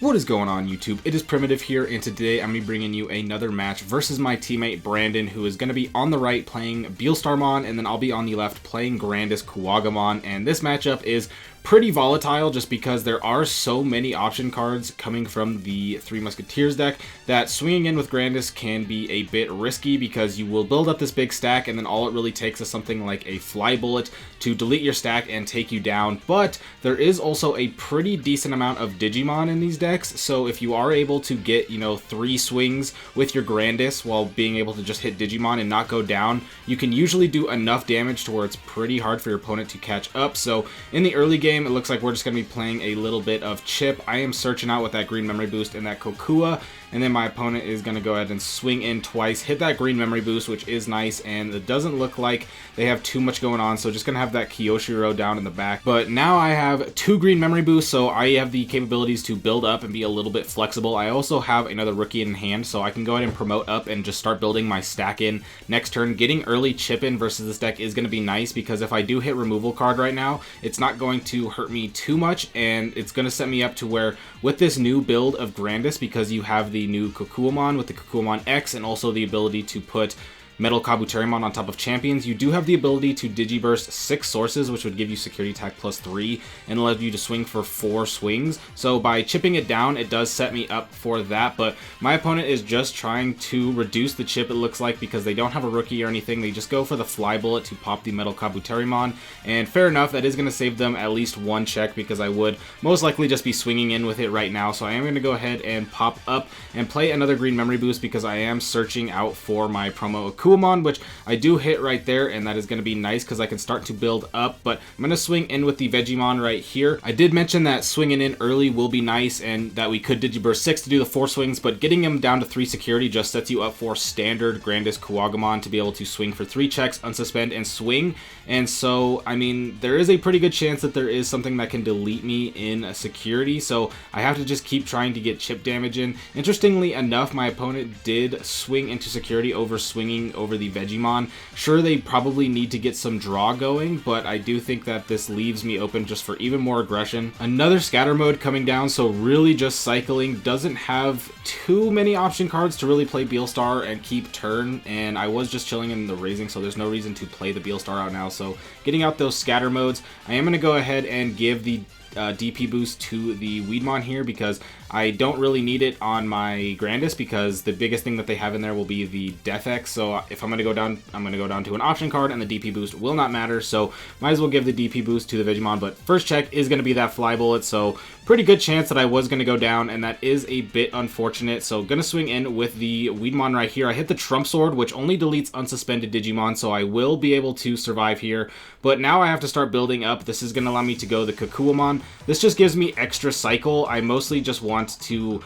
What is going on, YouTube? It is Primitive here, and today I'm going to be bringing you another match versus my teammate Brandon, who is going to be on the right playing Beelstarmon, and then I'll be on the left playing GrandisKuwagamon, and this matchup is pretty volatile just because there are so many option cards coming from the Three Musketeers deck that swinging in with Grandis can be a bit risky because you will build up this big stack and then all it really takes is something like a fly bullet to delete your stack and take you down. But there is also a pretty decent amount of Digimon in these decks, so if you are able to get, 3 swings with your Grandis while being able to just hit Digimon and not go down, you can usually do enough damage to where it's pretty hard for your opponent to catch up. So in the early game, it looks like we're just going to be playing a little bit of chip. I am searching out with that green memory boost and that Kokua, and then my opponent is going to go ahead and swing in twice, hit that green memory boost, which is nice, and it doesn't look like they have too much going on, so just going to have that Kyoshiro down in the back. But now I have 2 green memory boosts, so I have the capabilities to build up and be a little bit flexible. I also have another rookie in hand, so I can go ahead and promote up and just start building my stack in next turn. Getting early chip in versus this deck is going to be nice because if I do hit removal card right now, it's not going to hurt me too much, and it's going to set me up to where with this new build of Grandis, because you have the new Kuwagamon with the Kuwagamon X and also the ability to put Metal Kabuterimon on top of champions, you do have the ability to Digiburst 6 sources, which would give you security attack +3 and allow you to swing for 4 swings. So by chipping it down, it does set me up for that, but my opponent is just trying to reduce the chip, it looks like, because they don't have a rookie or anything. They just go for the fly bullet to pop the Metal Kabuterimon, and fair enough, that is going to save them at least 1 check because I would most likely just be swinging in with it right now. So I am going to go ahead and pop up and play another green memory boost because I am searching out for my promo Kuwagamon, which I do hit right there, and that is going to be nice because I can start to build up. But I'm going to swing in with the Vegiemon right here. I did mention that swinging in early will be nice and that we could Digiburst 6 to do the 4 swings, but getting him down to 3 security just sets you up for standard GrandisKuwagamon to be able to swing for 3 checks, unsuspend, and swing. And so, I mean, there is a pretty good chance that there is something that can delete me in a security, so I have to just keep trying to get chip damage in. Interestingly enough, my opponent did swing into security over swinging over the Vegiemon. Sure, they probably need to get some draw going, but I do think that this leaves me open just for even more aggression. Another scatter mode coming down, so really just cycling. Doesn't have too many option cards to really play Beelstar and keep turn, and I was just chilling in the raising, so there's no reason to play the Beelstar out now. So getting out those scatter modes, I am going to go ahead and give the DP boost to the Weedmon here because I don't really need it on my Grandis because the biggest thing that they have in there will be the Death X. So if I'm going to go down, I'm going to go down to an option card and the DP boost will not matter. So might as well give the DP boost to the Vegiemon, but first check is going to be that fly bullet. So pretty good chance that I was going to go down, and that is a bit unfortunate. So going to swing in with the Weedmon right here. I hit the Trump Sword, which only deletes unsuspended Digimon, so I will be able to survive here. But now I have to start building up. This is going to allow me to go the Kuwagamon. This just gives me extra cycle. I mostly just want to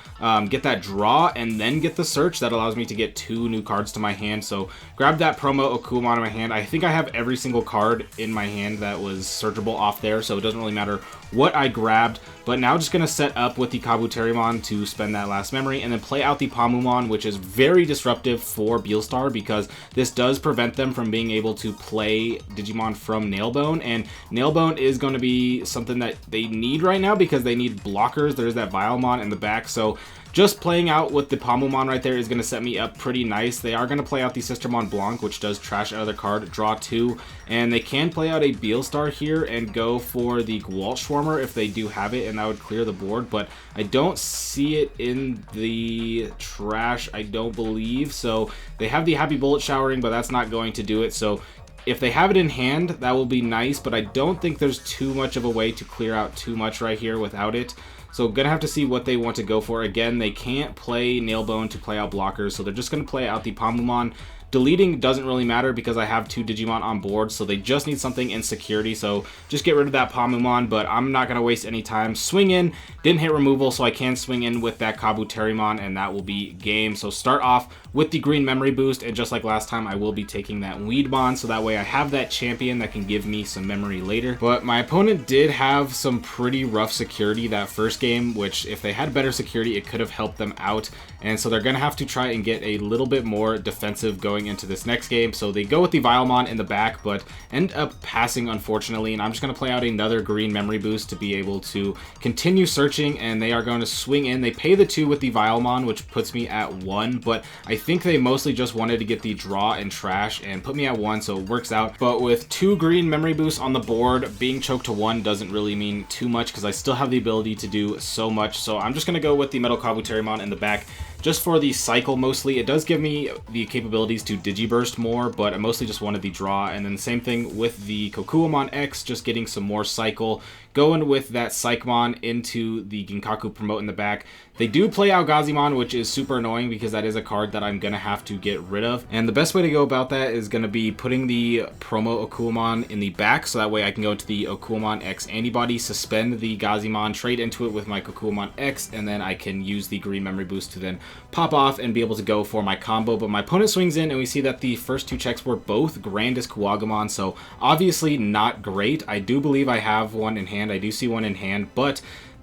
get that draw and then get the search. That allows me to get 2 new cards to my hand. So grab that promo Kuwagamon in my hand. I think I have every single card in my hand that was searchable off there, so it doesn't really matter what I grabbed. But now just going to set up with the Kabuterimon to spend that last memory and then play out the Palmumon, which is very disruptive for Beelstar because this does prevent them from being able to play Digimon from Nailbone, and Nailbone is going to be something that they need right now because they need blockers. There's that Vilemon in the back, so just playing out with the Palmumon right there is going to set me up pretty nice. They are going to play out the Sistermon Blanc, which does trash another card, draw 2, and they can play out a Beelstar here and go for the Gwaltschwarmer if they do have it, and that would clear the board, but I don't see it in the trash, I don't believe. So they have the Happy Bullet Showering, but that's not going to do it. So if they have it in hand, that will be nice, but I don't think there's too much of a way to clear out too much right here without it. So gonna have to see what they want to go for. Again, they can't play Nailbone to play out blockers, so they're just gonna play out the Palmumon. Deleting doesn't really matter because I have 2 Digimon on board, so they just need something in security. So just get rid of that Palmumon, but I'm not going to waste any time. Swing in, didn't hit removal, so I can swing in with that Kabuterimon, and that will be game. So start off with the green memory boost, and just like last time, I will be taking that Weedmon, so that way I have that champion that can give me some memory later. But my opponent did have some pretty rough security that first game, which if they had better security, it could have helped them out. And so they're going to have to try and get a little bit more defensive going going into this next game. So they go with the Vilemon in the back, but end up passing, unfortunately, and I'm just going to play out another green memory boost to be able to continue searching, and they are going to swing in. They pay the 2 with the Vilemon, which puts me at 1, but I think they mostly just wanted to get the draw and trash and put me at 1, so it works out. But with 2 green memory boosts on the board, being choked to 1 doesn't really mean too much because I still have the ability to do so much. So I'm just going to go with the Metal Kabuterimon in the back just for the cycle mostly. It does give me the capabilities to Digiburst more, but I mostly just wanted the draw. And then the same thing with the Kokuamon X, just getting some more cycle. Going with that Psychmon into the Ginkaku promote in the back. They do play Algazimon, which is super annoying because that is a card that I'm going to have to get rid of. And the best way to go about that is going to be putting the promo Okuamon in the back, so that way I can go to the Okuamon X antibody, suspend the Gazimon, trade into it with my Kokuamon X, and then I can use the green memory boost to then pop off and be able to go for my combo. But my opponent swings in, and we see that the first 2 checks were both GrandisKuwagamon, so obviously not great. I do believe I have one in hand. I do see one in hand, but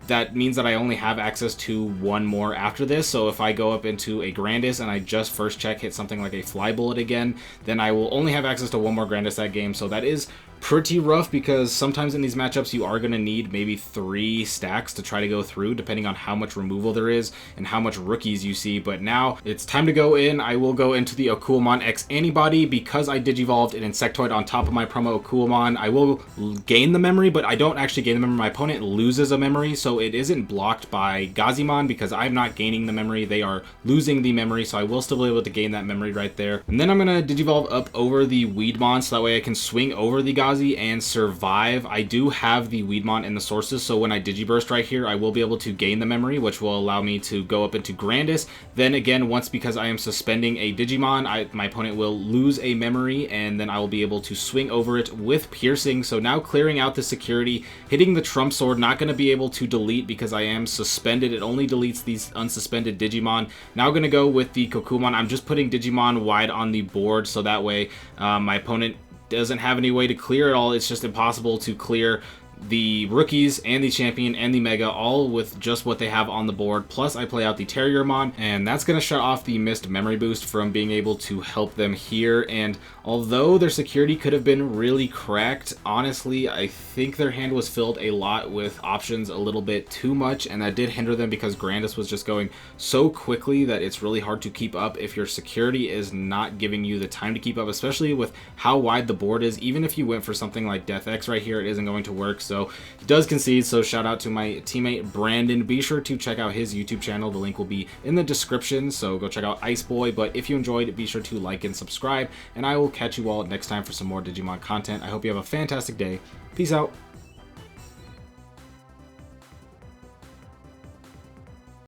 that means that I only have access to 1 more after this. So if I go up into a Grandis and I just first check hit something like a Fly Bullet again, then I will only have access to 1 more Grandis that game. So that is pretty rough because sometimes in these matchups you are going to need maybe 3 stacks to try to go through, depending on how much removal there is and how much rookies you see. But now it's time to go in. I will go into the Okuamon X antibody because I Digivolved an Insectoid on top of my promo Okuamon. I will gain the memory, but I don't actually gain the memory. My opponent loses a memory, so it isn't blocked by Gazimon because I'm not gaining the memory. They are losing the memory, so I will still be able to gain that memory right there. And then I'm going to Digivolve up over the Weedmon, so that way I can swing over the Gazi and survive. I do have the Weedmon in the sources, so when I Digiburst right here, I will be able to gain the memory, which will allow me to go up into Grandis. Then again, once because I am suspending a Digimon, my opponent will lose a memory, and then I will be able to swing over it with Piercing. So now clearing out the security, hitting the Trump Sword, not going to be able to delete because I am suspended. It only deletes these unsuspended Digimon. Now going to go with the Kokuamon. I'm just putting Digimon wide on the board, so that way my opponent doesn't have any way to clear it all. It's just impossible to clear the rookies and the champion and the mega all with just what they have on the board. Plus I play out the Terriermon, and that's going to shut off the missed memory boost from being able to help them here. And although their security could have been really cracked, honestly I think their hand was filled a lot with options a little bit too much, and that did hinder them because Grandis was just going so quickly that it's really hard to keep up if your security is not giving you the time to keep up, especially with how wide the board is. Even if you went for something like Death X right here, it isn't going to work. So he does concede, so shout out to my teammate Brandon. Be sure to check out his YouTube channel. The link will be in the description, so go check out Ice Boy. But if you enjoyed, be sure to like and subscribe, and I will catch you all next time for some more Digimon content. I hope you have a fantastic day. Peace out.